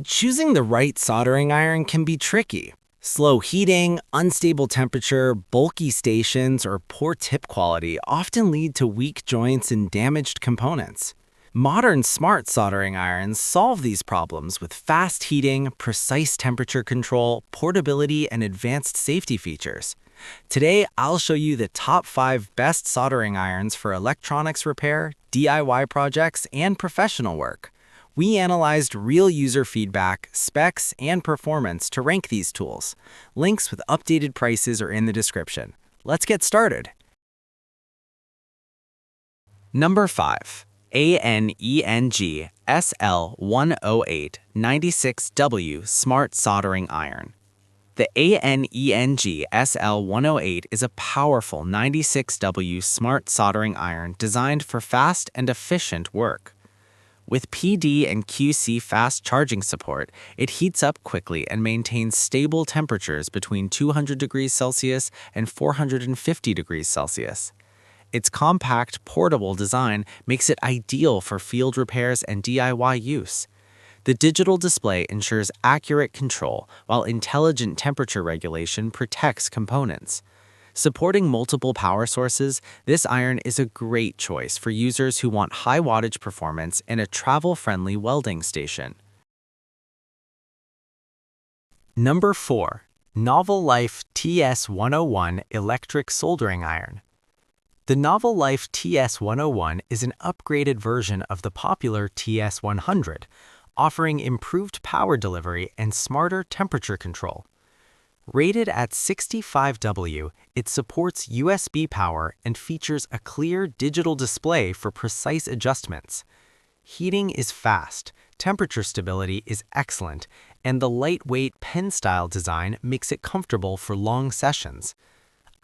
Choosing the right soldering iron can be tricky. Slow heating, unstable temperature, bulky stations, or poor tip quality often lead to weak joints and damaged components. Modern smart soldering irons solve these problems with fast heating, precise temperature control, portability, and advanced safety features. Today, I'll show you the top 5 best soldering irons for electronics repair, DIY projects, and professional work. We analyzed real user feedback, specs, and performance to rank these tools. Links with updated prices are in the description. Let's get started. Number 5. ANENG SL108 96W Smart Soldering Iron. The ANENG SL108 is a powerful 96W smart soldering iron designed for fast and efficient work. With PD and QC fast charging support, it heats up quickly and maintains stable temperatures between 200 degrees Celsius and 450 degrees Celsius. Its compact, portable design makes it ideal for field repairs and DIY use. The digital display ensures accurate control, while intelligent temperature regulation protects components. Supporting multiple power sources, this iron is a great choice for users who want high wattage performance and a travel-friendly welding station. Number 4. NovelLife TS101 Electric Soldering Iron. The NovelLife TS101 is an upgraded version of the popular TS100, offering improved power delivery and smarter temperature control. Rated at 65W, it supports USB power and features a clear digital display for precise adjustments. Heating is fast, temperature stability is excellent, and the lightweight pen-style design makes it comfortable for long sessions.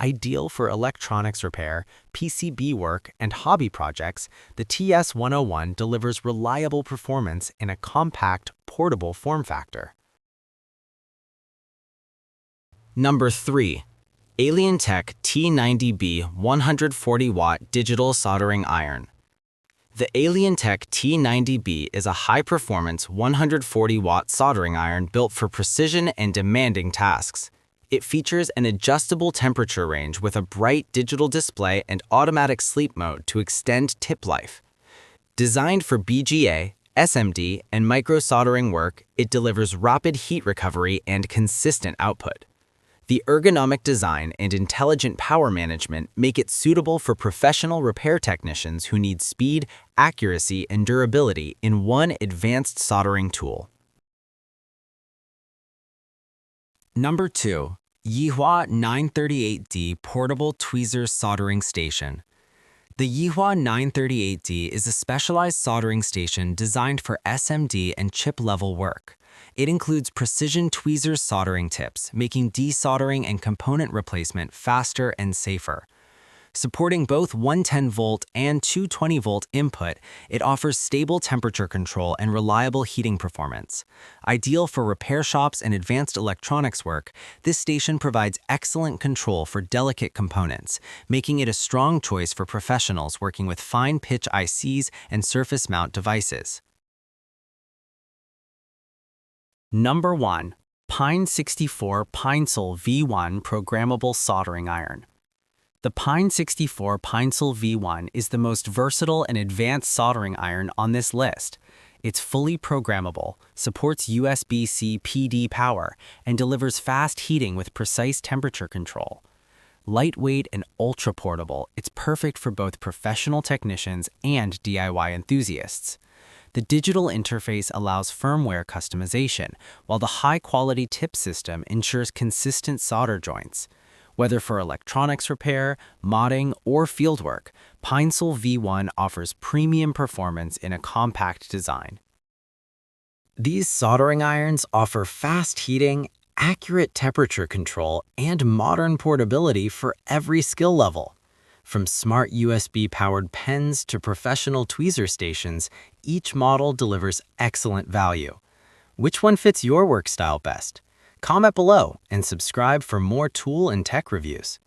Ideal for electronics repair, PCB work, and hobby projects, the TS101 delivers reliable performance in a compact, portable form factor. Number 3. ALIENTEK T90B 140-watt digital soldering iron. The ALIENTEK T90B is a high-performance 140-watt soldering iron built for precision and demanding tasks. It features an adjustable temperature range with a bright digital display and automatic sleep mode to extend tip life. Designed for BGA, SMD, and micro-soldering work, it delivers rapid heat recovery and consistent output. The ergonomic design and intelligent power management make it suitable for professional repair technicians who need speed, accuracy, and durability in one advanced soldering tool. Number 2. YIHUA 938D Portable Tweezers Soldering Station. The YIHUA 938D is a specialized soldering station designed for SMD and chip-level work. It includes precision tweezers soldering tips, making desoldering and component replacement faster and safer. Supporting both 110-volt and 220-volt input, it offers stable temperature control and reliable heating performance. Ideal for repair shops and advanced electronics work, this station provides excellent control for delicate components, making it a strong choice for professionals working with fine-pitch ICs and surface mount devices. Number 1. Pinecil V1 Programmable Soldering Iron. The Pinecil V1 is the most versatile and advanced soldering iron on this list. It's fully programmable, supports USB-C PD power, and delivers fast heating with precise temperature control. Lightweight and ultra-portable, it's perfect for both professional technicians and DIY enthusiasts. The digital interface allows firmware customization, while the high-quality tip system ensures consistent solder joints. Whether for electronics repair, modding, or fieldwork, Pinecil V1 offers premium performance in a compact design. These soldering irons offer fast heating, accurate temperature control, and modern portability for every skill level. From smart USB-powered pens to professional tweezer stations, each model delivers excellent value. Which one fits your work style best? Comment below and subscribe for more tool and tech reviews.